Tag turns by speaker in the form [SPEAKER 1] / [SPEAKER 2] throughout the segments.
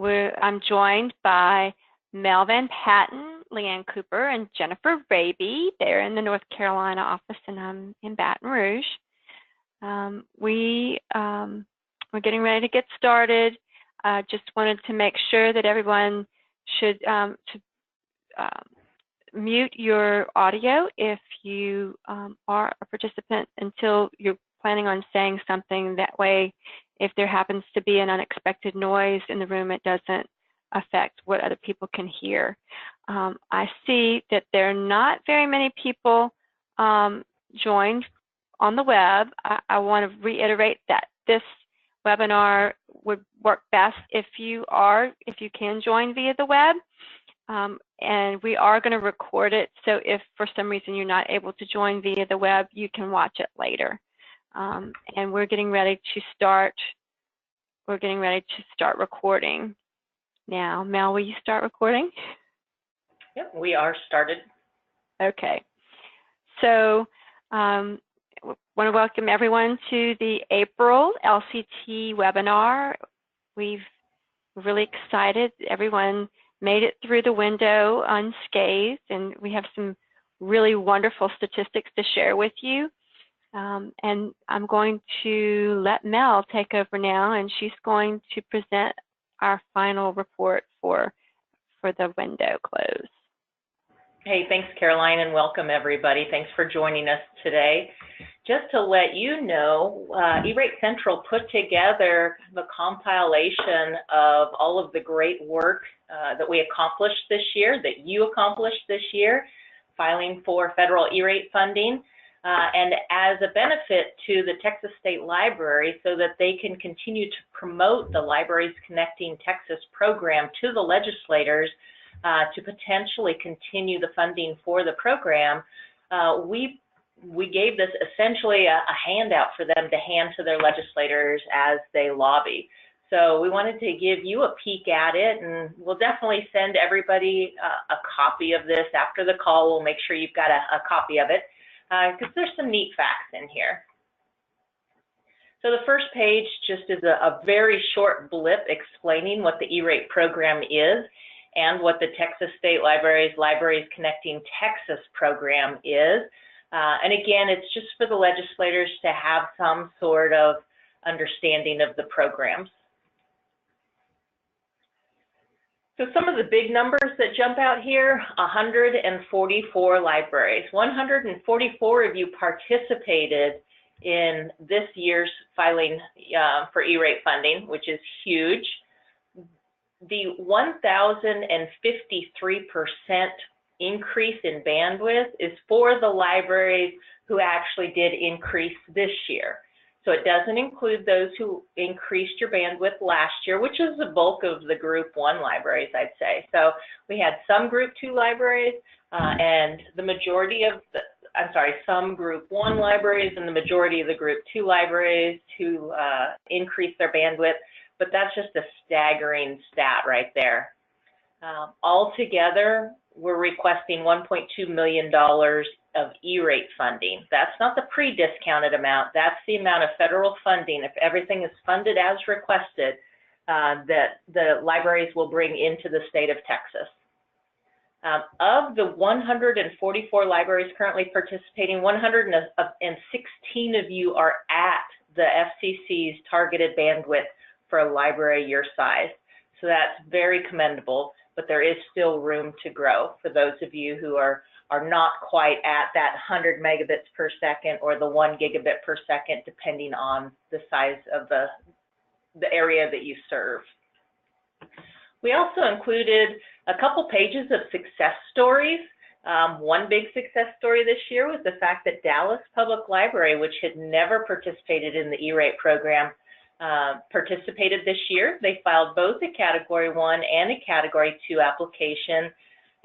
[SPEAKER 1] I'm joined by Mel Van Patten, Leanne Cooper, and Jennifer Raby. They're in the North Carolina office, and I'm in Baton Rouge. We're getting ready to get started. Just wanted to make sure that everyone should mute your audio if you are a participant until you're planning on saying something. That way, if there happens to be an unexpected noise in the room, it doesn't affect what other people can hear. I see that there are not very many people joined on the web. I want to reiterate that this webinar would work best if you can join via the web. And we are going to record it, so if for some reason you're not able to join via the web, you can watch it later. And we're getting ready to start. We're getting ready to start recording now. Mel, will you start recording?
[SPEAKER 2] Yep, we are started.
[SPEAKER 1] Okay. So I want to welcome everyone to the April LCT webinar. We're really excited. Everyone made it through the window unscathed, and we have some really wonderful statistics to share with you. And I'm going to let Mel take over now, and she's going to present our final report for the window close.
[SPEAKER 2] Hey, thanks, Caroline, and welcome, everybody. Thanks for joining us today. Just to let you know, E-Rate Central put together the compilation of all of the great work that we accomplished this year, that you accomplished this year, filing for federal E-Rate funding, and as a benefit to the Texas State Library so that they can continue to promote the Libraries Connecting Texas program to the legislators to potentially continue the funding for the program. We gave this essentially a handout for them to hand to their legislators as they lobby. So we wanted to give you a peek at it, and we'll definitely send everybody a copy of this after the call. We'll make sure you've got a copy of it because there's some neat facts in here. So the first page just is a very short blip explaining what the E-Rate program is and what the Texas State Library's Libraries Connecting Texas program is. And again, it's just for the legislators to have some sort of understanding of the programs. So some of the big numbers that jump out here, 144 libraries. 144 of you participated in this year's filing for E-Rate funding, which is huge. The 1,053% increase in bandwidth is for the libraries who actually did increase this year. So it doesn't include those who increased your bandwidth last year, which is the bulk of the Group 1 libraries, I'd say. So we had some Group 2 libraries and the majority of the, some Group 1 libraries and the majority of the Group 2 libraries who increased their bandwidth, but that's just a staggering stat right there. Altogether, we're requesting $1.2 million of E-Rate funding. That's not the pre-discounted amount. That's the amount of federal funding, if everything is funded as requested, that the libraries will bring into the state of Texas. Of the 144 libraries currently participating, 116 of you are at the FCC's targeted bandwidth for a library your size. So that's very commendable, but there is still room to grow for those of you who are not quite at that 100 megabits per second or the 1 gigabit per second, depending on the size of the area that you serve. We also included a couple pages of success stories. One big success story this year was the fact that Dallas Public Library, which had never participated in the E-Rate program, participated this year. They filed both a Category 1 and a Category 2 application.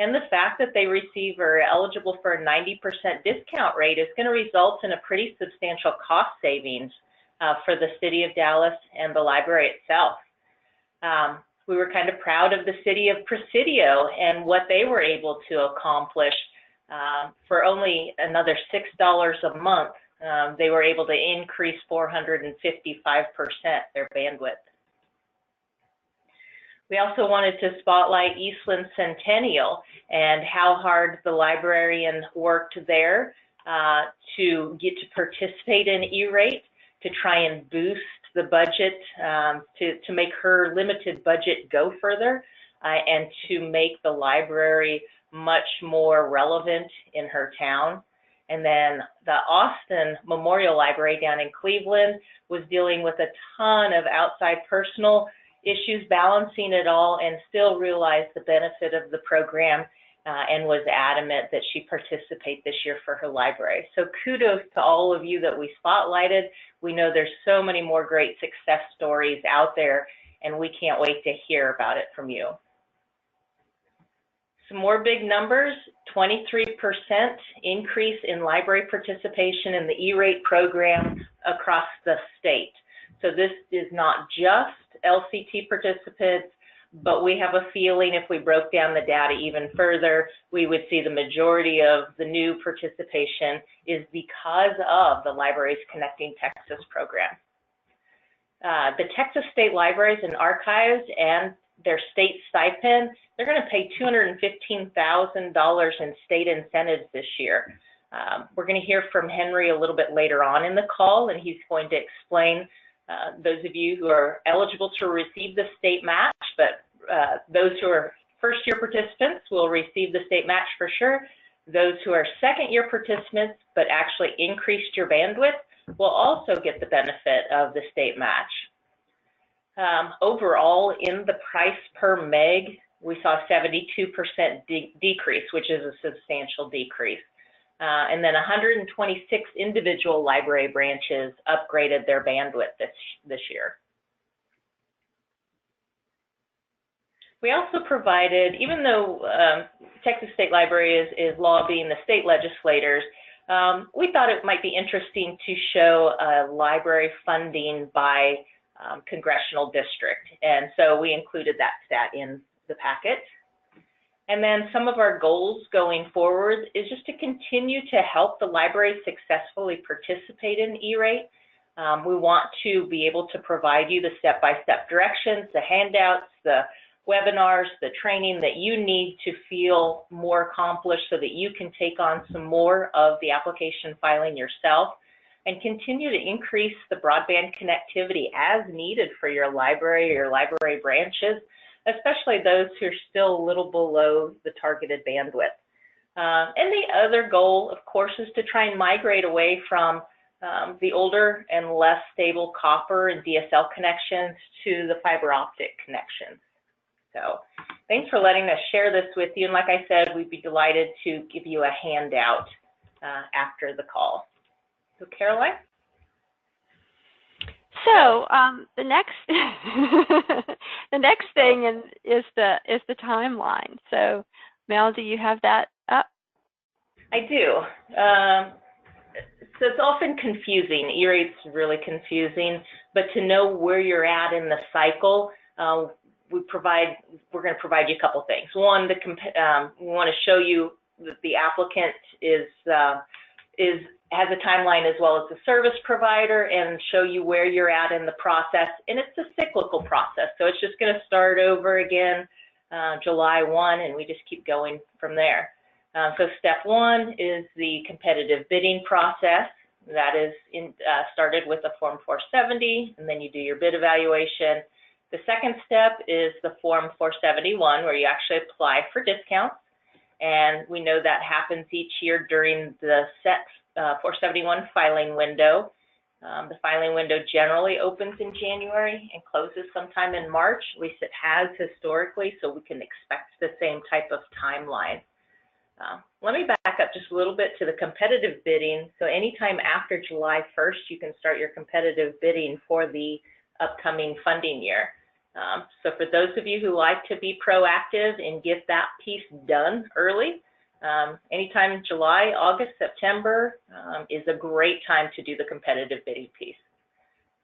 [SPEAKER 2] And the fact that they receive or are eligible for a 90% discount rate is going to result in a pretty substantial cost savings for the city of Dallas and the library itself. We were kind of proud of the city of Presidio and what they were able to accomplish. For only another $6 a month, they were able to increase 455% their bandwidth. We also wanted to spotlight Eastland Centennial and how hard the librarian worked there to get to participate in E-rate, to try and boost the budget, to make her limited budget go further, and to make the library much more relevant in her town. And then the Austin Memorial Library down in Cleveland was dealing with a ton of outside personal issues, balancing it all, and still realized the benefit of the program and was adamant that she participate this year for her library. So kudos to all of you that we spotlighted. We know there's so many more great success stories out there, and we can't wait to hear about it from you. Some more big numbers: 23% increase in library participation in the E-rate program across the state. So this is not just LCT participants, but we have a feeling if we broke down the data even further, we would see the majority of the new participation is because of the Libraries Connecting Texas program. The Texas State Libraries and Archives and their state stipend, they're going to pay $215,000 in state incentives this year. We're going to hear from Henry a little bit later on in the call, and he's going to explain those of you who are eligible to receive the state match, but those who are first-year participants will receive the state match for sure. Those who are second-year participants but actually increased your bandwidth will also get the benefit of the state match. Overall, in the price per meg, we saw a 72% decrease, which is a substantial decrease. And then 126 individual library branches upgraded their bandwidth this year. We also provided, even though Texas State Library is lobbying the state legislators, we thought it might be interesting to show library funding by congressional district. And so we included that stat in the packet. And then some of our goals going forward is just to continue to help the library successfully participate in E-rate. We want to be able to provide you the step-by-step directions, the handouts, the webinars, the training that you need to feel more accomplished so that you can take on some more of the application filing yourself, and continue to increase the broadband connectivity as needed for your library or your library branches, especially those who are still a little below the targeted bandwidth. And the other goal, of course, is to try and migrate away from the older and less stable copper and DSL connections to the fiber optic connections. So thanks for letting us share this with you. And like I said, we'd be delighted to give you a handout after the call. So Caroline?
[SPEAKER 1] So the next the next thing is the timeline. So Mel, do you have that up?
[SPEAKER 2] I do. So it's often confusing. E-rate's really confusing, but to know where you're at in the cycle, we're going to provide you a couple things. One, we want to show you that the applicant has a timeline as well as the service provider, and show you where you're at in the process. And it's a cyclical process, so it's just going to start over again July 1, and we just keep going from there. So step one is the competitive bidding process. That is started with a Form 470, and then you do your bid evaluation. The second step is the Form 471, where you actually apply for discounts. And we know that happens each year during the set 471 filing window. The filing window generally opens in January and closes sometime in March. At least it has historically, so we can expect the same type of timeline. Let me back up just a little bit to the competitive bidding. So anytime after July 1st, you can start your competitive bidding for the upcoming funding year. So for those of you who like to be proactive and get that piece done early, anytime July, August, September is a great time to do the competitive bidding piece.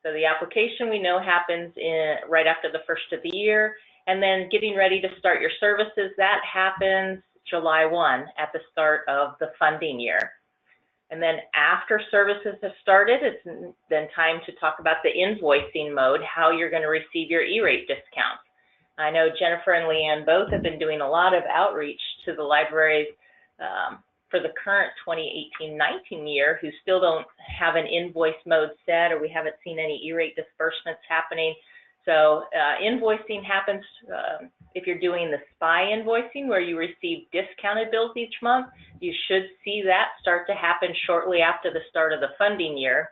[SPEAKER 2] So the application we know happens right after the first of the year, and then getting ready to start your services, that happens July 1 at the start of the funding year. And then after services have started, it's then time to talk about the invoicing mode, how you're going to receive your E-rate discounts. I know Jennifer and Leanne both have been doing a lot of outreach to the libraries for the current 2018-19 year who still don't have an invoice mode set, or we haven't seen any E-rate disbursements happening. So invoicing happens if you're doing the SPI invoicing where you receive discounted bills each month. You should see that start to happen shortly after the start of the funding year.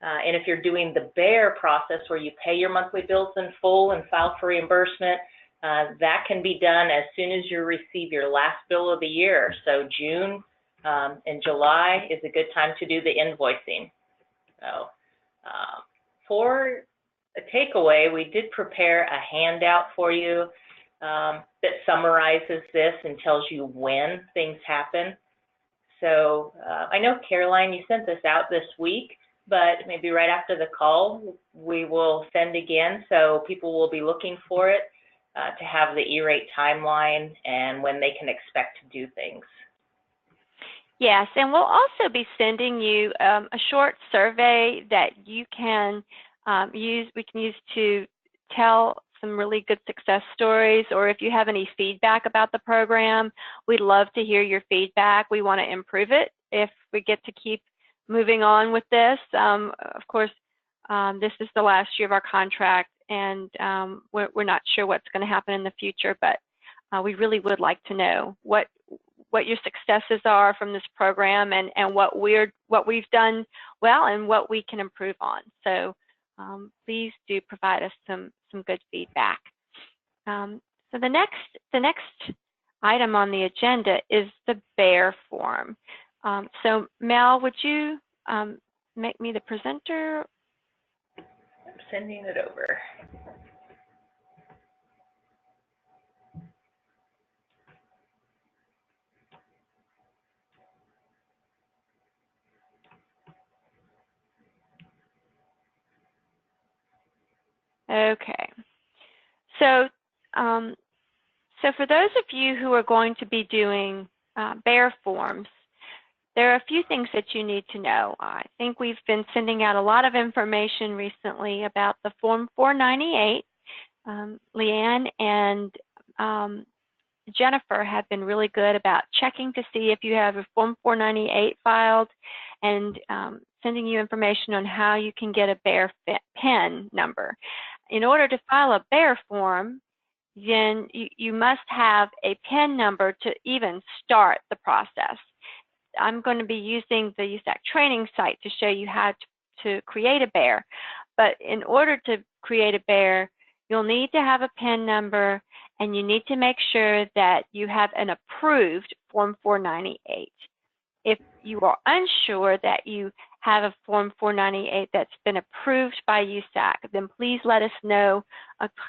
[SPEAKER 2] And if you're doing the BEAR process where you pay your monthly bills in full and file for reimbursement, that can be done as soon as you receive your last bill of the year. So June and July is a good time to do the invoicing. So for a takeaway, we did prepare a handout for you that summarizes this and tells you when things happen. So I know, Caroline, you sent this out this week, but maybe right after the call, we will send again, so people will be looking for it to have the E-rate timeline and when they can expect to do things.
[SPEAKER 1] Yes, and we'll also be sending you a short survey that you can use to tell some really good success stories, or if you have any feedback about the program, we'd love to hear your feedback. We want to improve it if we get to keep moving on with this. Of course, this is the last year of our contract, and we're not sure what's going to happen in the future, but we really would like to know what your successes are from this program, and what we've done well and what we can improve on. So please do provide us some good feedback. So the next item on the agenda is the BEAR form. So Mel, would you make me the presenter?
[SPEAKER 2] I'm sending it over.
[SPEAKER 1] Okay. So for those of you who are going to be doing BEAR forms, there are a few things that you need to know. I think we've been sending out a lot of information recently about the Form 498. Leanne and Jennifer have been really good about checking to see if you have a Form 498 filed, and sending you information on how you can get a BEAR PIN number. In order to file a BEAR form, then you must have a PIN number to even start the process. I'm going to be using the USAC training site to show you how to create a BEAR. But in order to create a BEAR, you'll need to have a PIN number, and you need to make sure that you have an approved Form 498. If you are unsure that you have a Form 498 that's been approved by USAC, then please let us know.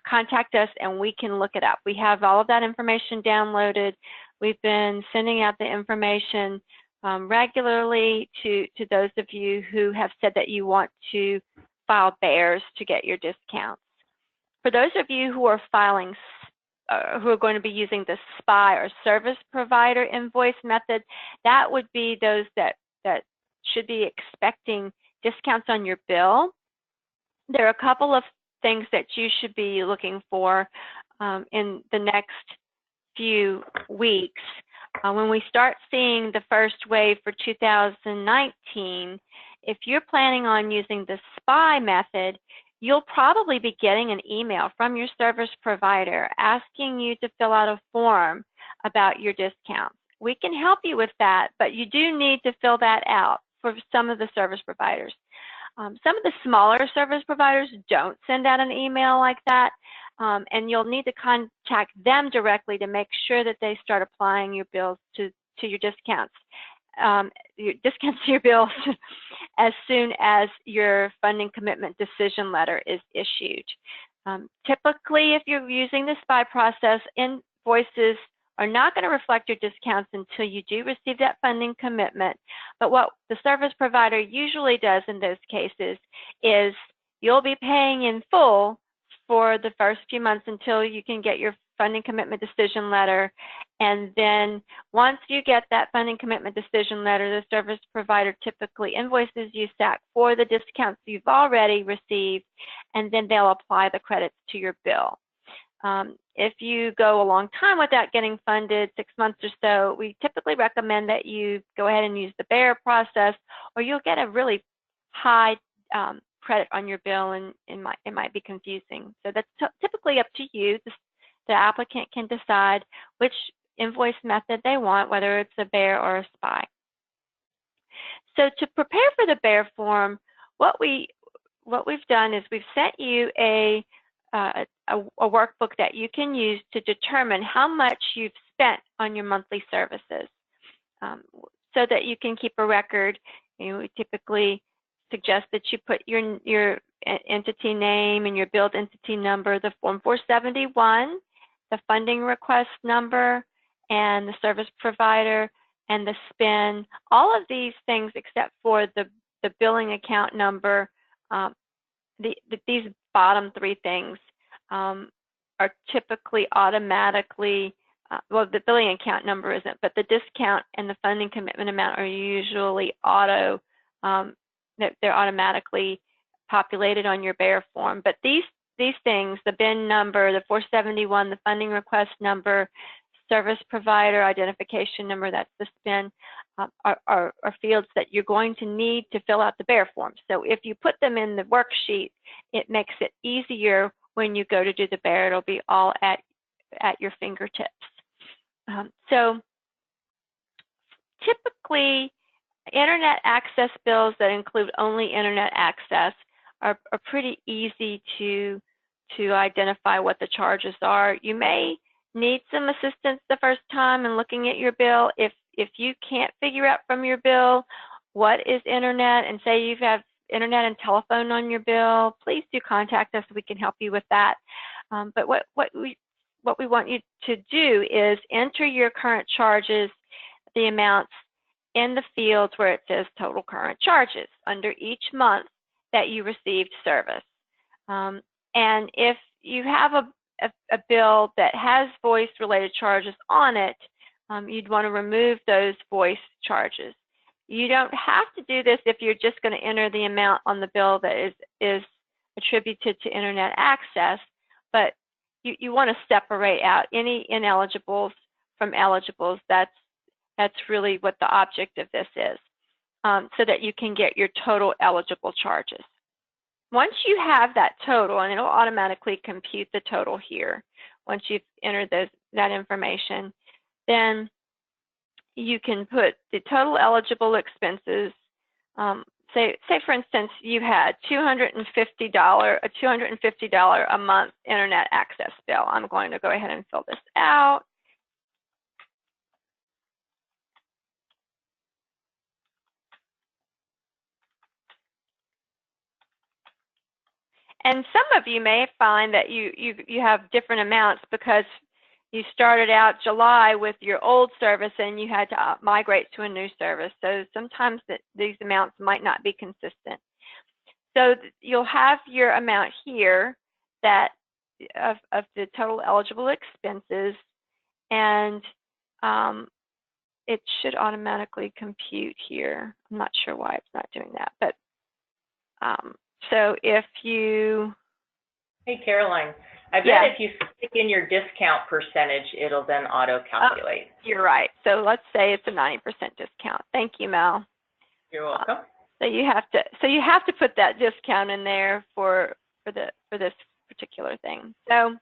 [SPEAKER 1] Contact us and we can look it up. We have all of that information downloaded. We've been sending out the information regularly to those of you who have said that you want to file BEARs to get your discounts. For those of you who are filing, who are going to be using the SPI or service provider invoice method, that would be those that should be expecting discounts on your bill. There are a couple of things that you should be looking for in the next few weeks. When we start seeing the first wave for 2019, if you're planning on using the SPI method, you'll probably be getting an email from your service provider asking you to fill out a form about your discounts. We can help you with that, but you do need to fill that out for some of the service providers. Some of the smaller service providers don't send out an email like that, and you'll need to contact them directly to make sure that they start applying your bills to your discounts. Your discounts to your bills as soon as your funding commitment decision letter is issued. Typically, if you're using the SPI process, invoices are not going to reflect your discounts until you do receive that funding commitment. But what the service provider usually does in those cases is you'll be paying in full for the first few months until you can get your funding commitment decision letter. And then once you get that funding commitment decision letter, the service provider typically invoices USAC for the discounts you've already received, and then they'll apply the credits to your bill. If you go a long time without getting funded, 6 months or so, we typically recommend that you go ahead and use the BEAR process, or you'll get a really high credit on your bill, and it might be confusing. So that's typically up to you. The applicant can decide which invoice method they want, whether it's a BEAR or a SPI. So to prepare for the BEAR form, what we've done is we've sent you a workbook that you can use to determine how much you've spent on your monthly services, so that you can keep a record. We typically suggest that you put your entity name and your billed entity number, the Form 471, the funding request number, and the service provider, and the SPIN. All of these things except for the billing account number. These bottom three things are typically automatically, well, the billing account number isn't, but the discount and the funding commitment amount are usually they're automatically populated on your BEAR form. But these things, the BIN number, the 471, the funding request number, service provider identification number, that's the SPIN, are fields that you're going to need to fill out the BEAR form. So if you put them in the worksheet, it makes it easier when you go to do the BEAR. It'll be all at your fingertips. So typically, internet access bills that include only internet access are pretty easy to identify what the charges are. You may need some assistance the first time in looking at your bill. If you can't figure out from your bill what is internet, and say you have internet and telephone on your bill, please do contact us. We can help you with that. But what we want you to do is enter your current charges, the amounts, in the fields where it says total current charges under each month that you received service. And if you have a bill that has voice-related charges on it, you'd want to remove those voice charges. You don't have to do this if you're just going to enter the amount on the bill that is attributed to internet access, but you want to separate out any ineligibles from eligibles. That's really what the object of this is, so that you can get your total eligible charges. Once you have that total, and it'll automatically compute the total here, once you've entered that information, then you can put the total eligible expenses. Say for instance, you had a $250 a month internet access bill. I'm going to go ahead and fill this out. And some of you may find that you have different amounts because you started out July with your old service and you had to migrate to a new service. So sometimes these amounts might not be consistent. So you'll have your amount here that of the total eligible expenses, and it should automatically compute here. I'm not sure why it's not doing that, but so if you...
[SPEAKER 2] Hey, Caroline, I bet if you stick in your discount percentage, it'll then auto-calculate.
[SPEAKER 1] You're right. So let's say it's a 90% discount. Thank you, Mel.
[SPEAKER 2] You're welcome.
[SPEAKER 1] So you have to put that discount in there for this particular thing. So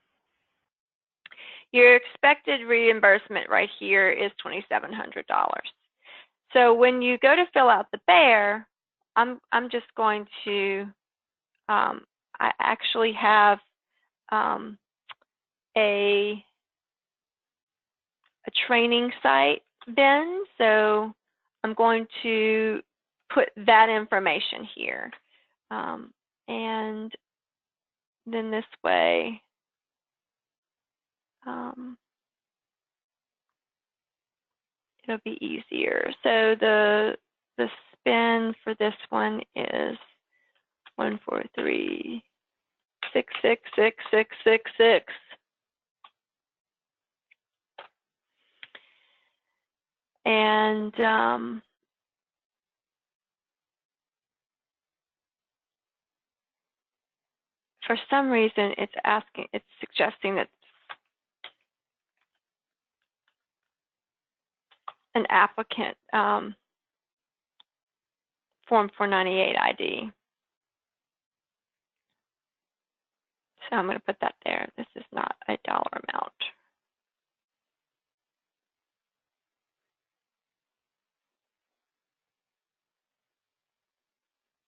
[SPEAKER 1] your expected reimbursement right here is $2,700. So when you go to fill out the BEAR, I'm just going to I actually have a training site bin, so I'm going to put that information here, and then this way it'll be easier. So the spin for this one is 143,666,666. And for some reason, it's suggesting that an applicant Form 498 ID. So I'm going to put that there. This is not a dollar amount.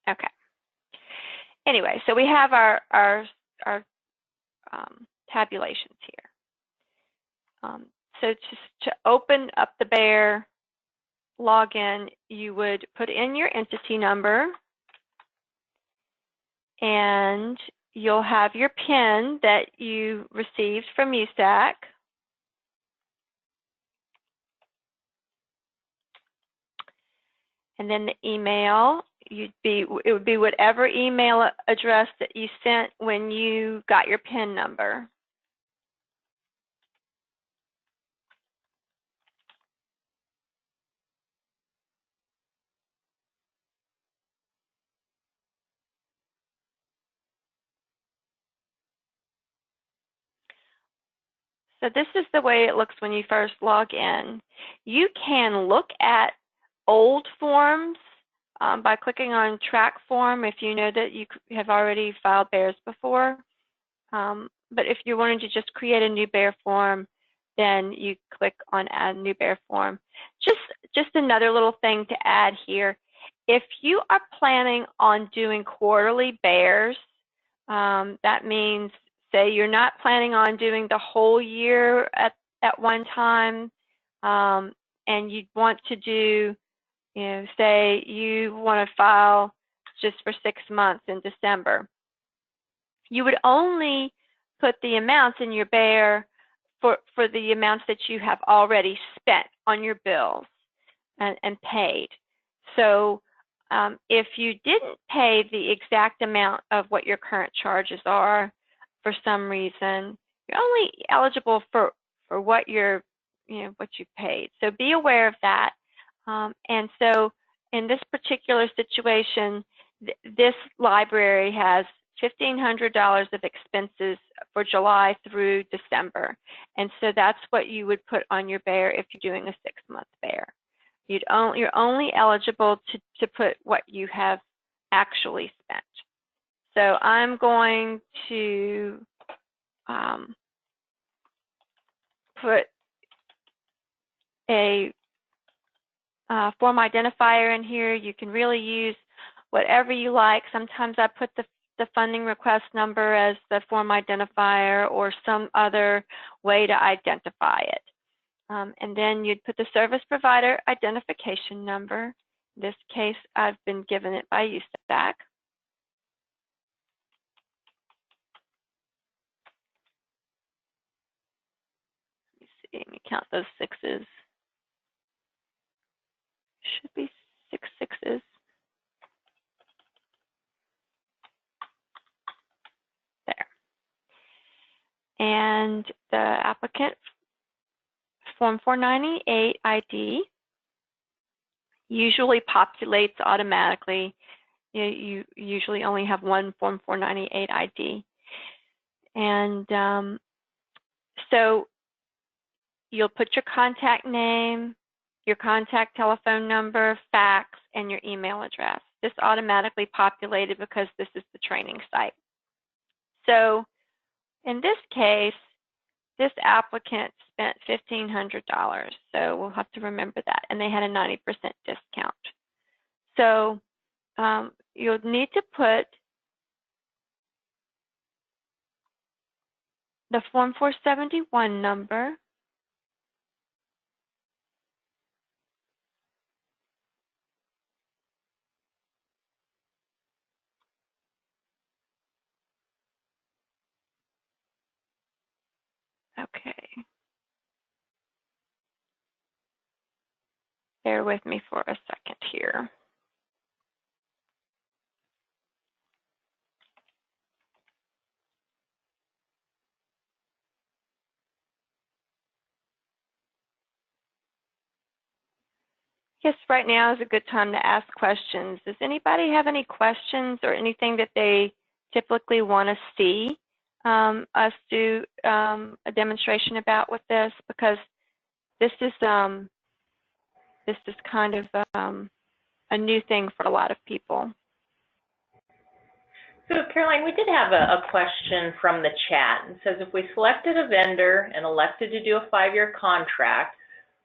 [SPEAKER 1] Okay. Anyway, so we have our tabulations here. So just to open up the Bear login, you would put in your entity number, and you'll have your PIN that you received from USAC. And then the email, it would be whatever email address that you sent when you got your PIN number. So this is the way it looks when you first log in. You can look at old forms by clicking on track form if you know that you have already filed Bears before. But if you wanted to just create a new Bear form, then you click on add new Bear form. Just another little thing to add here. If you are planning on doing quarterly Bears, that means, say you're not planning on doing the whole year at one time, and you want to do, say you want to file just for 6 months in December, you would only put the amounts in your Bear for the amounts that you have already spent on your bills and paid. So if you didn't pay the exact amount of what your current charges are for some reason, you're only eligible for what what you paid. So be aware of that. And so in this particular situation, this library has $1,500 of expenses for July through December. And so that's what you would put on your Bear if you're doing a 6-month Bear. You're only eligible to put what you have actually spent. So I'm going to put a form identifier in here. You can really use whatever you like. Sometimes I put the funding request number as the form identifier or some other way to identify it. And then you'd put the service provider identification number. In this case, I've been given it by USAC. Let me count those 6s. Should be 6 6s. There. And the applicant Form 498 ID usually populates automatically. You usually only have one Form 498 ID. And so you'll put your contact name, your contact telephone number, fax, and your email address. This automatically populated because this is the training site. So in this case, this applicant spent $1,500, so we'll have to remember that, and they had a 90% discount. So you'll need to put the Form 471 number, okay. Bear with me for a second here. Yes, right now is a good time to ask questions. Does anybody have any questions or anything that they typically want to see us do a demonstration about with this? Because this is this is kind of a new thing for a lot of people.
[SPEAKER 2] So Caroline, we did have a question from the chat. It says, if we selected a vendor and elected to do a 5-year contract,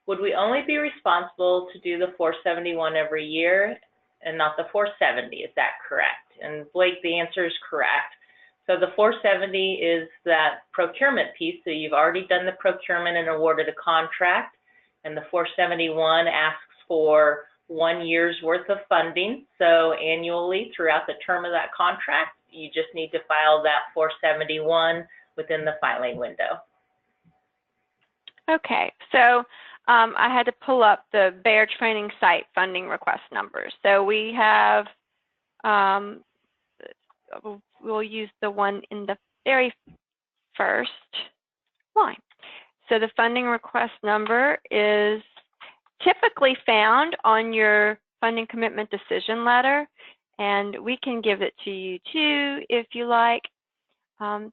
[SPEAKER 2] would we only be responsible to do the 471 every year and not the 470? Is that correct? And Blake, the answer is correct. So the 470 is that procurement piece. So you've already done the procurement and awarded a contract. And the 471 asks for 1 year's worth of funding. So annually throughout the term of that contract, you just need to file that 471 within the filing window.
[SPEAKER 1] Okay, so I had to pull up the Bear Training Site funding request numbers. So we have, we'll use the one in the very first line. So the funding request number is typically found on your funding commitment decision letter, and we can give it to you too if you like.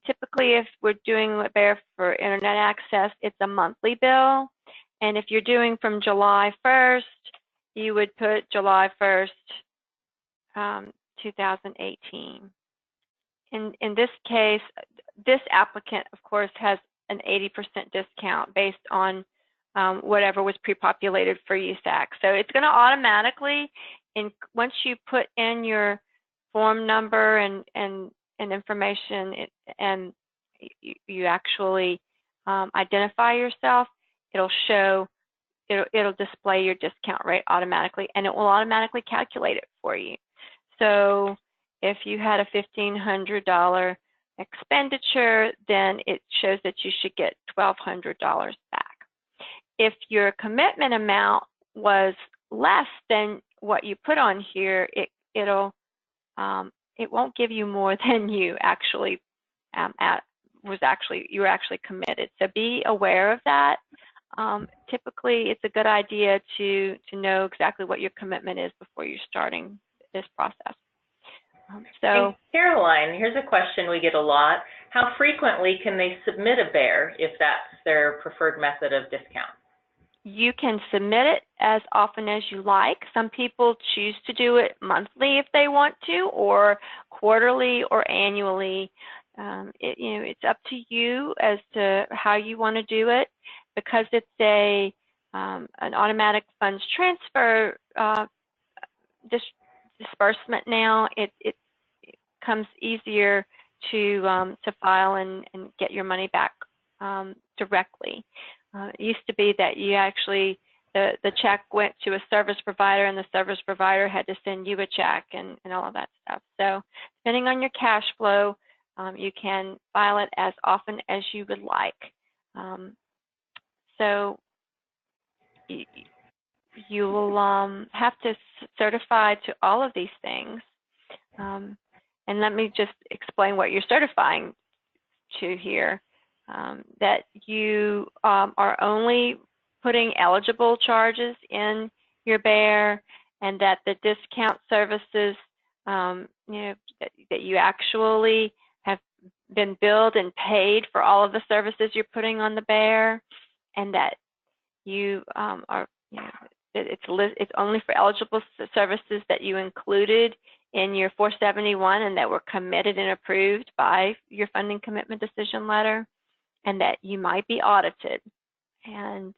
[SPEAKER 1] Typically, if we're doing Bear for internet access, it's a monthly bill, and if you're doing from July 1st, you would put July 1st, 2018. In this case, this applicant, of course, has an 80% discount based on whatever was pre-populated for USAC. So it's going to automatically, once you put in your form number and information, and you actually identify yourself, it'll display your discount rate automatically, and it will automatically calculate it for you. So if you had a $1,500 expenditure, then it shows that you should get $1,200 back. If your commitment amount was less than what you put on here, it won't give you more than you actually you were actually committed. So be aware of that. Typically, it's a good idea to know exactly what your commitment is before you're starting this process.
[SPEAKER 2] Hey, Caroline, here's a question we get a lot. How frequently can they submit a Bear if that's their preferred method of discount?
[SPEAKER 1] You can submit it as often as you like. Some people choose to do it monthly if they want to, or quarterly or annually. It's up to you as to how you want to do it. Because it's an automatic funds transfer disbursement now, it comes easier to file and get your money back directly. It used to be that you actually, the check went to a service provider, and the service provider had to send you a check and all of that stuff. So depending on your cash flow, you can file it as often as you would like. So you will have to certify to all of these things. And let me just explain what you're certifying to here. That you are only putting eligible charges in your Bear, and that the discount services, that you actually have been billed and paid for all of the services you're putting on the Bear, and that you it's only for eligible services that you included in your 471 and that were committed and approved by your funding commitment decision letter, and that you might be audited. And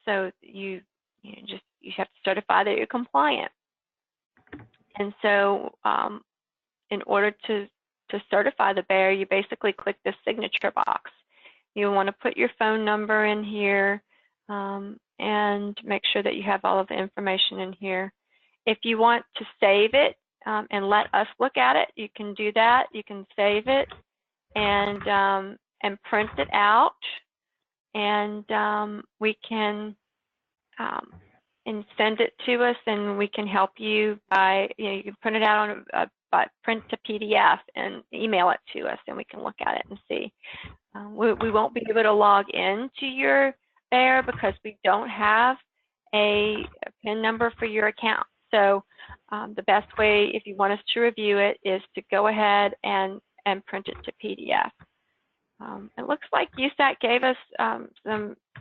[SPEAKER 1] so you have to certify that you're compliant. And so in order to certify the Bear, you basically click the signature box. You want to put your phone number in here and make sure that you have all of the information in here. If you want to save it and let us look at it, you can do that. You can save it and print it out, and we can and send it to us, and we can help you by, you can print it out on print to PDF and email it to us, and we can look at it and see. We won't be able to log into your Bear because we don't have a PIN number for your account. So the best way, if you want us to review it, is to go ahead and print it to PDF. It looks like USAC gave us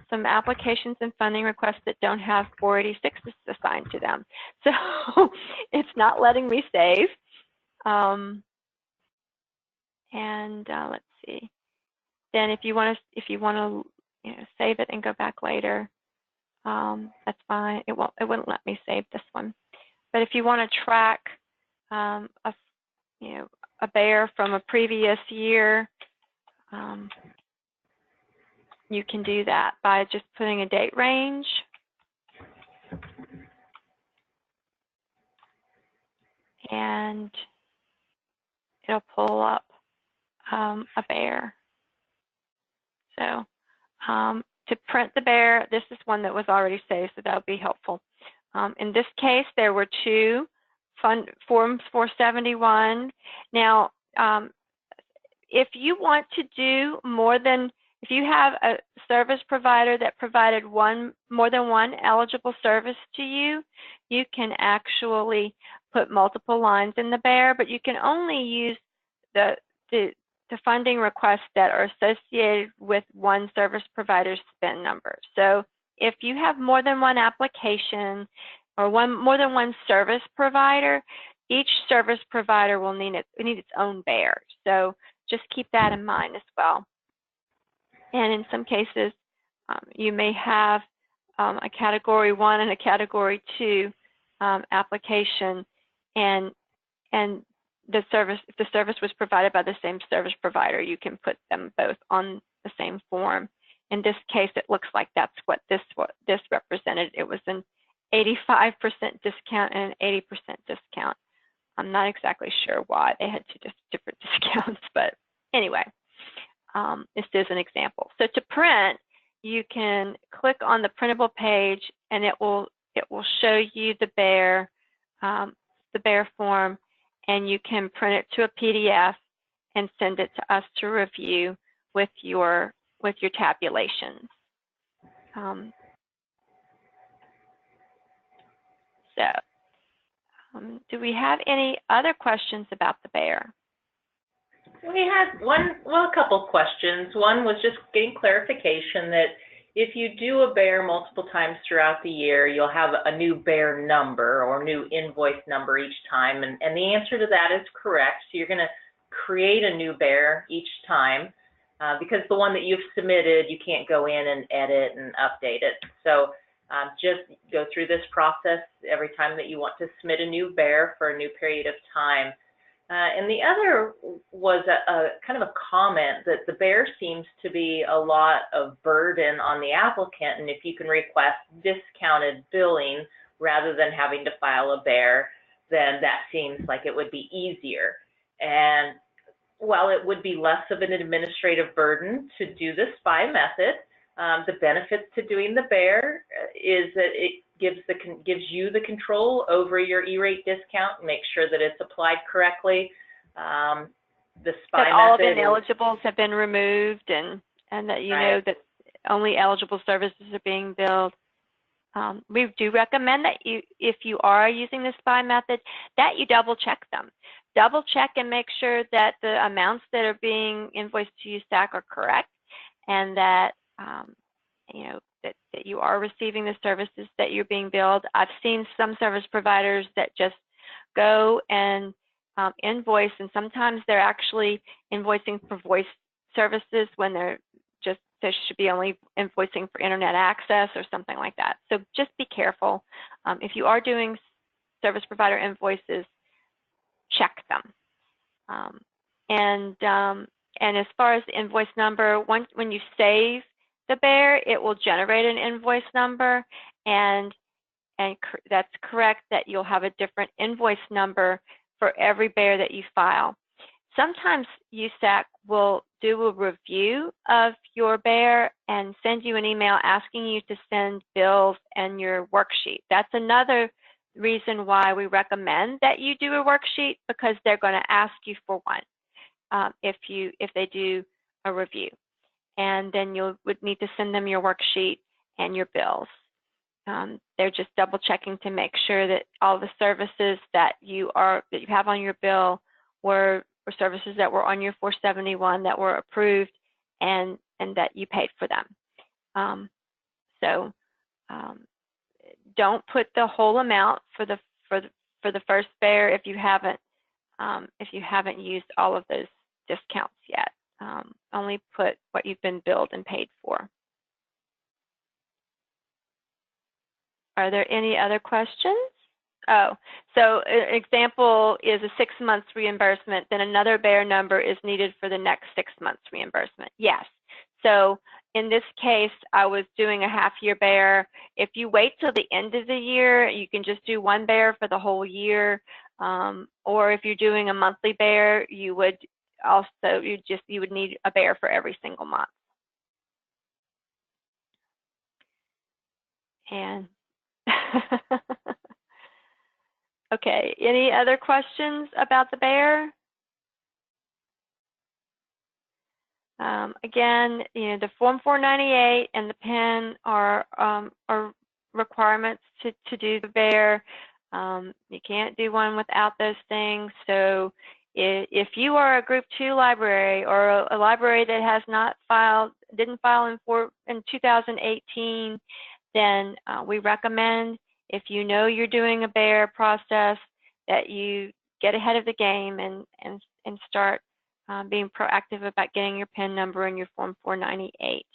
[SPEAKER 1] some applications and funding requests that don't have 486 assigned to them. So it's not letting me save. Let's see. Then if you want to save it and go back later, that's fine. It wouldn't let me save this one. But if you want to track a bear from a previous year, you can do that by just putting a date range. And it'll pull up a bear. So to print the bear, this is one that was already saved, so that'll be helpful. In this case, there were two Forms 471. Now, if you want to do more than, if you have a service provider that provided more than one eligible service to you, you can actually put multiple lines in the bear, but you can only use the funding requests that are associated with one service provider's SPIN number. So if you have more than one application or more than one service provider, each service provider will need its own bear. So just keep that in mind as well. And in some cases, you may have a Category 1 and a Category 2 application, and the service, if the service was provided by the same service provider, you can put them both on the same form. In this case, it looks like that's what this represented. It was an 85% discount and an 80% discount. I'm not exactly sure why they had two different discounts, but anyway, this is an example. So to print, you can click on the printable page, and it will show you the bear form, and you can print it to a PDF and send it to us to review with your tabulations. Do we have any other questions about the bear?
[SPEAKER 2] We had a couple questions. One was just getting clarification that if you do a bear multiple times throughout the year, you'll have a new bear number or new invoice number each time. And the answer to that is correct. So you're going to create a new bear each time because the one that you've submitted, you can't go in and edit and update it. So just go through this process every time that you want to submit a new bear for a new period of time. And the other was a kind of a comment that the bear seems to be a lot of burden on the applicant, and if you can request discounted billing rather than having to file a bear, then that seems like it would be easier. And while it would be less of an administrative burden to do the SPY method, the benefits to doing the bear is that it gives you the control over your E-rate discount, make sure that it's applied correctly. The SPY
[SPEAKER 1] that all
[SPEAKER 2] method
[SPEAKER 1] ineligibles have been removed, and that you know that only eligible services are being billed. We do recommend that if you are using the SPY method, that you double check them. Double check and make sure that the amounts that are being invoiced to USAC are correct, and that that you are receiving the services that you're being billed. I've seen some service providers that just go and invoice, and sometimes they're actually invoicing for voice services when they should be only invoicing for internet access or something like that. So just be careful. If you are doing service provider invoices, check them. And as far as the invoice number, when you save the bear, it will generate an invoice number, and that's correct that you'll have a different invoice number for every bear that you file. Sometimes USAC will do a review of your bear and send you an email asking you to send bills and your worksheet. That's another reason why we recommend that you do a worksheet, because they're going to ask you for one if they do a review. And then you would need to send them your worksheet and your bills. They're just double checking to make sure that all the services that you have on your bill were services that were on your 471 that were approved and that you paid for them. So don't put the whole amount for the first bear if you haven't used all of those discounts yet. Only put what you've been billed and paid for. Are there any other questions? Oh, so an example is a 6 months reimbursement, then another bear number is needed for the next 6 months reimbursement. Yes. So in this case, I was doing a half-year bear. If you wait till the end of the year, you can just do one bear for the whole year. Or if you're doing a monthly bear, you would also, you would need a bear for every single month. And okay, any other questions about the bear? Again, the Form 498 and the PIN are requirements to do the bear. You can't do one without those things. So if you are a Group 2 library or a library that has not didn't file in 2018, then we recommend, if you know you're doing a bear process, that you get ahead of the game and start being proactive about getting your PIN number and your Form 498.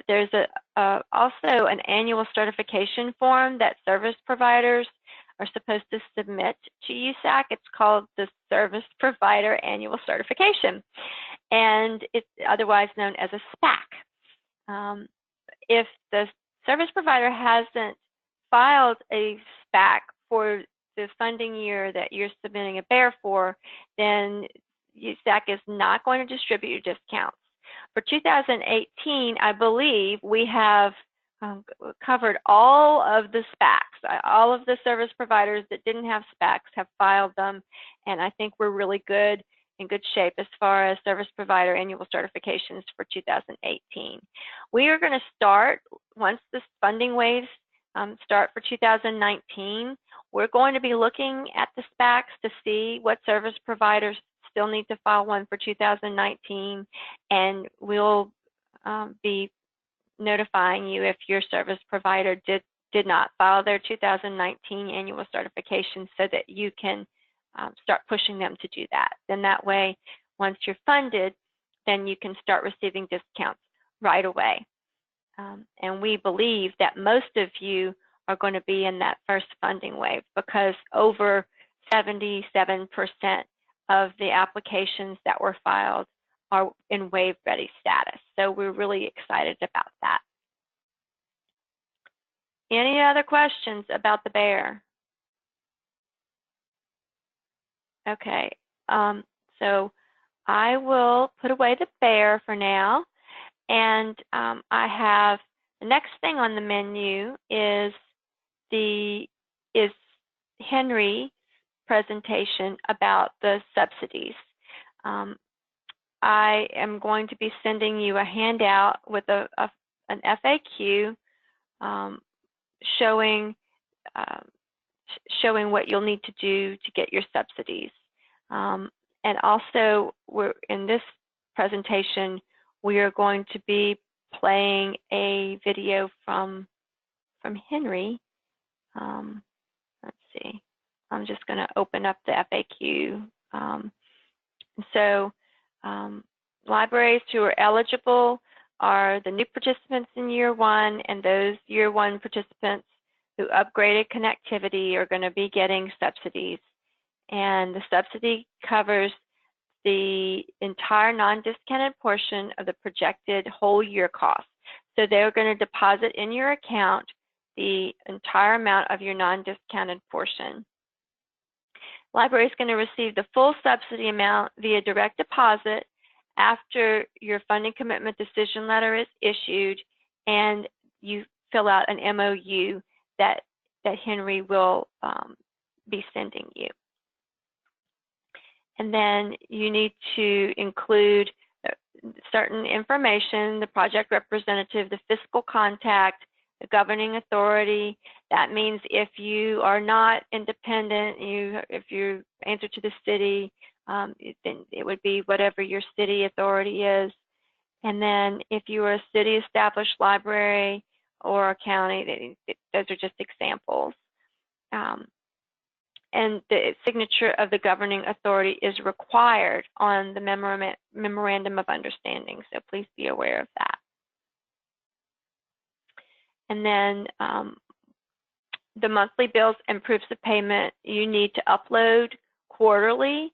[SPEAKER 1] There's also an annual certification form that service providers are supposed to submit to USAC. It's called the Service Provider Annual Certification, and it's otherwise known as a SPAC. If the service provider hasn't filed a SPAC for the funding year that you're submitting a bear for, then USAC is not going to distribute your discounts. For 2018, I believe we have covered all of the SPACs. All of the service providers that didn't have SPACs have filed them, and I think we're really in good shape as far as service provider annual certifications for 2018. We are going to start, once the funding waves start for 2019, we're going to be looking at the SPACs to see what service providers still need to file one for 2019, and we'll be notifying you if your service provider did not file their 2019 annual certification, so that you can start pushing them to do that. Then that way, once you're funded, then you can start receiving discounts right away. And we believe that most of you are going to be in that first funding wave, because over 77% of the applications that were filed are in wave ready status. So we're really excited about that. Any other questions about the bear? Okay, so I will put away the bear for now, and I have the next thing on the menu is Henry's presentation about the subsidies. I am going to be sending you a handout with an FAQ showing what you'll need to do to get your subsidies. And also, in this presentation, we are going to be playing a video from Henry. Let's see. I'm just going to open up the FAQ. Libraries who are eligible are the new participants in year one, and those year one participants who upgraded connectivity are going to be getting subsidies. And the subsidy covers the entire non-discounted portion of the projected whole year cost. So they're going to deposit in your account the entire amount of your non-discounted portion. Library is going to receive the full subsidy amount via direct deposit after your funding commitment decision letter is issued and you fill out an MOU that Henry will be sending you. And then you need to include certain information: the project representative, the fiscal contact, the governing authority. That means if you are not independent, if you answer to the city, Then it would be whatever your city authority is. And then if you are a city established library or a county, those are just examples. And the signature of the governing authority is required on the memorandum of understanding, so please be aware of that. And then the monthly bills and proofs of payment you need to upload quarterly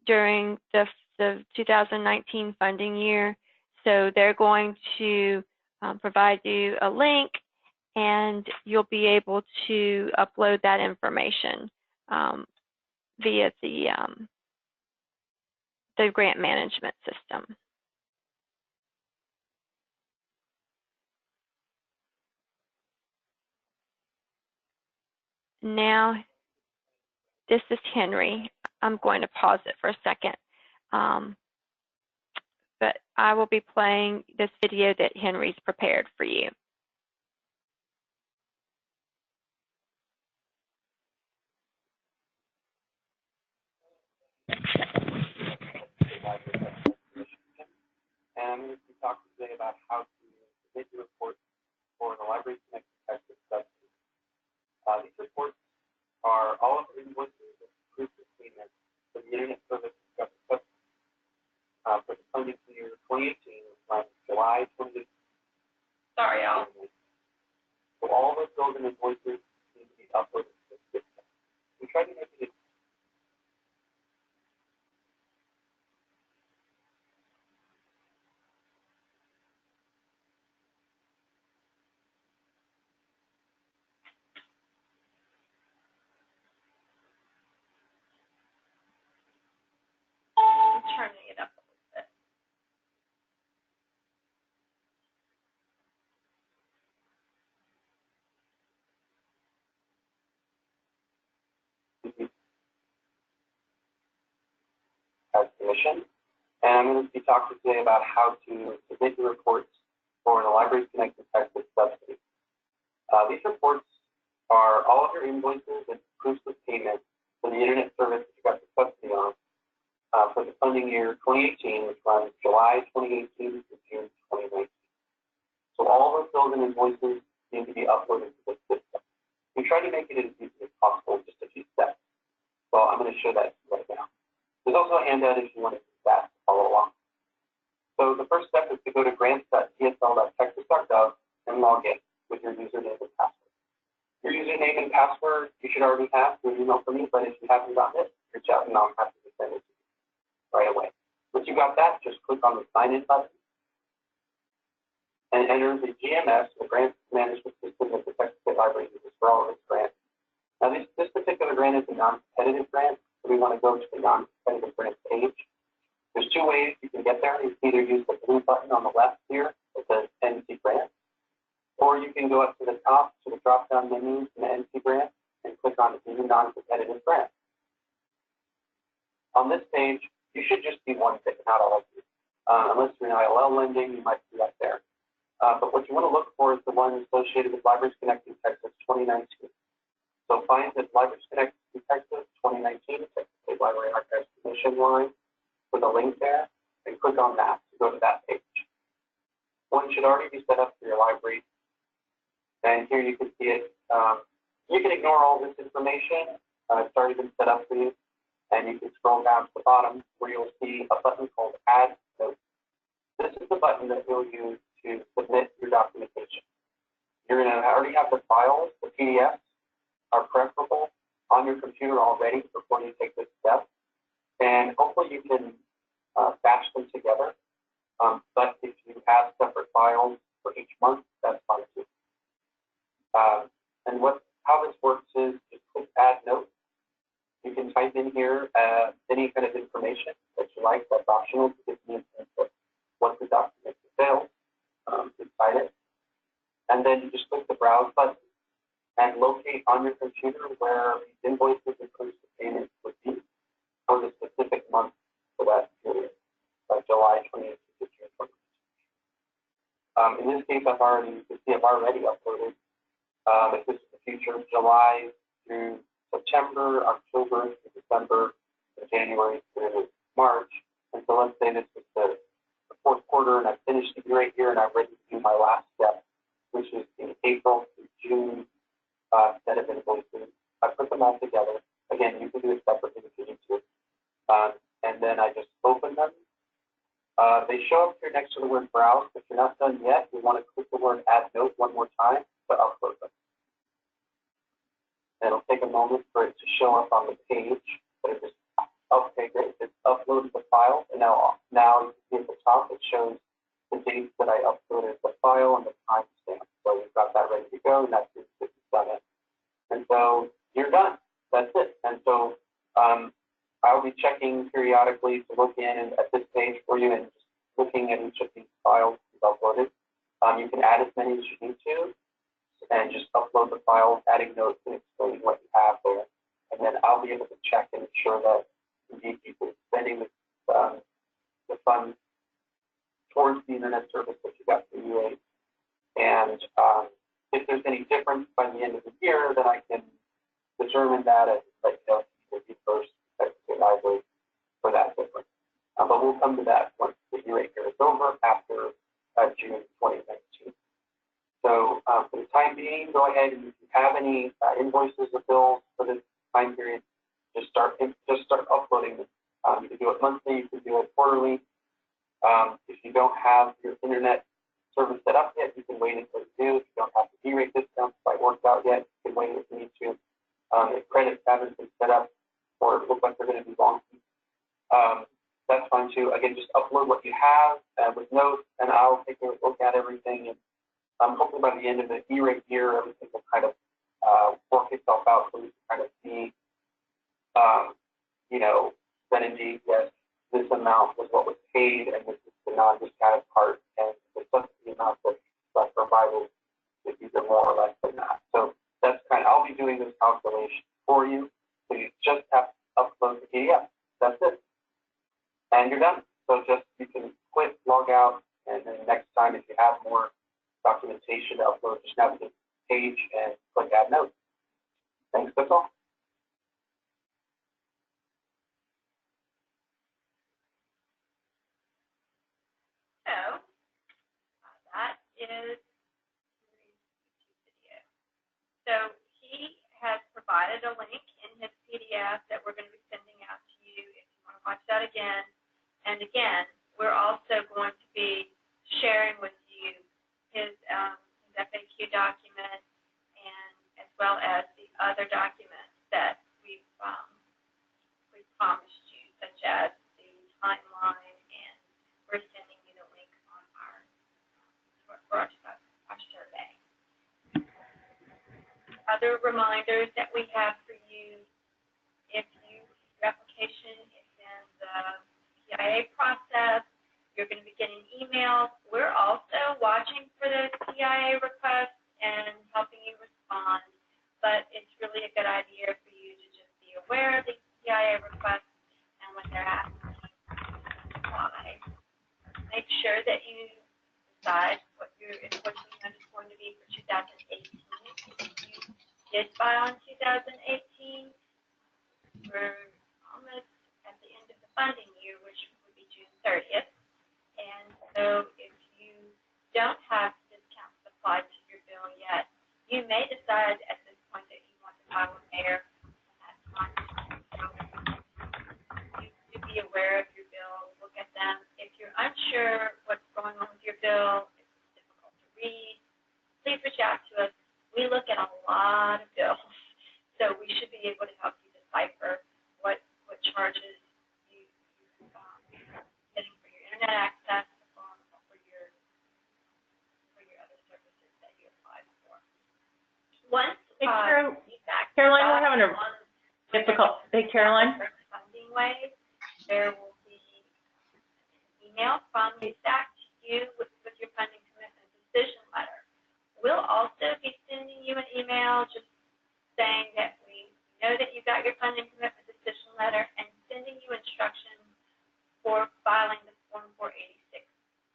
[SPEAKER 1] during the 2019 funding year. So they're going to provide you a link, and you'll be able to upload that information via the grant management system. Now, this is Henry. I'm going to pause it for a second. But I will be playing this video that Henry's prepared for you.
[SPEAKER 3] And I'm going to be talking today about how to submit your reports for the Library Connect Texas subsidy. These reports are all of the invoices and proof of payment for the Internet Service Discovery Subsidy for the funding year 2018 from July 2018.
[SPEAKER 1] Sorry, y'all.
[SPEAKER 3] So all of those bills and invoices need to be uploaded to the system. We try to make it
[SPEAKER 1] I'm turning it up a little bit.
[SPEAKER 3] as commission. And I'm going to be talking today about how to submit your reports for the Library Connect Texas subsidy. These reports are all of your invoices and proofs of payment for the Internet service that you got the subsidy on for the funding year 2018, which runs July 2018 to June 2019. So all those bills and invoices need to be uploaded to the system. We try to make it as easy as possible, just a few steps. So I'm going to show that right now. There's also a handout if you want to use that to follow along. So the first step is to go to grants.tsl.texas.gov and log in with your username and password. Your username and password you should already have through email from me, but if you haven't gotten it, reach out and I'll have to send it to you right away. Once you got that, just click on the sign in button and enter the GMS, the grant management system that the Texas State Library uses for all of its grants. Now this particular grant is a non-competitive grant, so we want to go to the non-competitive grant page. There's two ways you can get there. You can either use the blue button on the left here that says NC Grant, or you can go up to the top to the drop-down menu in the NC Grant and click on the non-competitive grant. On this page, you should just see one thing, not all of these. Unless you're in ILL lending, you might see that there. But what you want to look for is the one associated with Libraries Connecting Texas 2019. So find that Libraries Connecting Texas 2019, Texas State Library Archives Commission line with a link there, and click on that to go to that page. One should already be set up for your library. And here you can see it. You can ignore all this information. It's already been set up for you. And you can scroll down to the bottom where you'll see a button called Add Notes. This is the button that you'll use to submit your documentation. You're going to already have the files, the PDFs are preferable on your computer already before you take this step. And hopefully you can batch them together. But if you have separate files for each month, that's fine too. And how this works is just click Add Notes. You can type in here any kind of information that you like. That's optional to give me a sense of what the document entails inside it. And then you just click the Browse button and locate on your computer where these invoices and proofs of payment would be for the specific month for that period, like July 20th to June 20th. In this case, I've already uploaded. If this is the future, July through September, October, December, and January through March. And so let's say this is the fourth quarter and I finished the E-rate year and I'm ready to do my last step, which is the April through June set of invoices. I put them all together. Again, you can do it separately if you need to. And then I just open them. They show up here next to the word browse. If you're not done yet, you want to click the word add note one more time to upload them. And it'll take a moment for it to show up on the page, but it just, okay, great. It's uploaded the file, and now you can see at the top it shows the dates that I uploaded the file and the timestamp. So we've got that ready to go, and that's done it. And so you're done. That's it. And so I'll be checking periodically to look in at this page for you and just looking at each of these files you've uploaded. You can add as many as you need to and just upload the files, adding notes and explaining what you have there. And then I'll be able to check and ensure that indeed you've been spending the funds towards the internet service that you got from UA. And if there's any difference by the end of the year, then I can determine that and let you know if you first library for that difference. But we'll come to that once the E-rate year is over after June 2019. So for the time being, go ahead and if you have any invoices or bills for this time period, just start uploading them. You can do it monthly, you can do it quarterly. If you don't have your internet service set up yet, you can wait until you do. If you don't have the E-rate discounts quite worked out yet, you can wait if you need to. If credits haven't been set up or look like they're going to be wonky, that's fine too. Again, just upload what you have with notes, and I'll take a look at everything. And hopefully by the end of the E-rate year, everything will kind of work itself out so we can kind of see, that indeed, yes, this amount was what was paid, and this is the non-discounted part, and the subsidy amount that's provided is either more or less than that. So that's I'll be doing this calculation for you. So you just have to upload the PDF. That's it. And you're done. So you can quit, log out, and then next time if you have more documentation to upload, just navigate the page and click add notes. Thanks, that's all.
[SPEAKER 4] So that is video. So he has provided a link in his PDF that we're going to be sending out to you if you want to watch that again. And again, we're also going to be sharing with you his FAQ document and as well as the other documents that we've promised you, such as the timeline, and we're sending you the link on our survey. Other reminders that we have for you: if your application is in the PIA process, you're going to be getting emails. We're also watching for those PIA requests and helping you respond, but it's really a good idea for you to just be aware of the PIA requests and when they're asking why. Make sure that you decide what your invoice payment is going to be for 2018. If you did file in 2018, we're almost at the end of the funding year, which would be June 30th. And so if you don't have discounts applied to your bill yet, you may decide at this point that you want to file a mayor, and that's fine. So you be aware of your bill, look at them. If you're unsure what's going on with your bill, if it's difficult to read, please reach out to us. We look at a lot of bills, so we should be able to help you decipher what charges you getting for your internet access or for your other services that you applied for. Once
[SPEAKER 2] Caroline, we're having a difficult. Hey, Caroline.
[SPEAKER 4] Funding ways, there will be an email from USAC to you with your funding commitment decision letter. We'll also be sending you an email just saying that we know that you got your funding commitment decision letter and sending you instructions for filing the Form 486,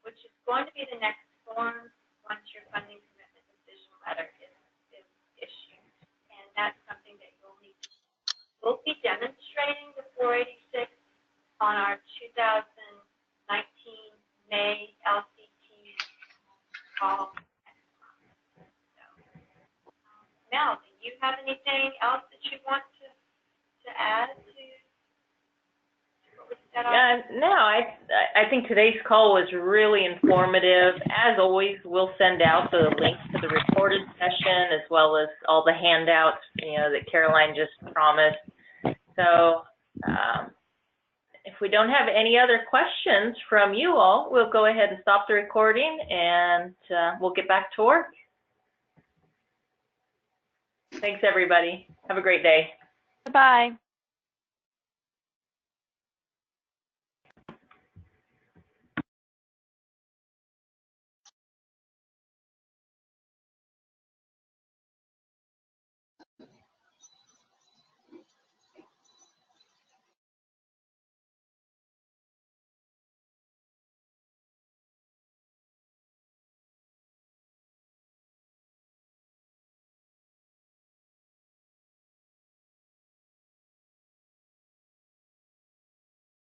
[SPEAKER 4] which is going to be the next form once your funding commitment decision letter is issued. And that's something that you'll need to do. We'll be demonstrating the 486 on our 2019 May LCT call next month. So, Mel, do you have anything else that you want to add to what we set up?
[SPEAKER 2] No, I think today's call was really informative. As always, we'll send out the links to the recorded session as well as all the handouts, that Caroline just promised. So if we don't have any other questions from you all, we'll go ahead and stop the recording and we'll get back to work. Thanks, everybody. Have a great day.
[SPEAKER 1] Bye-bye.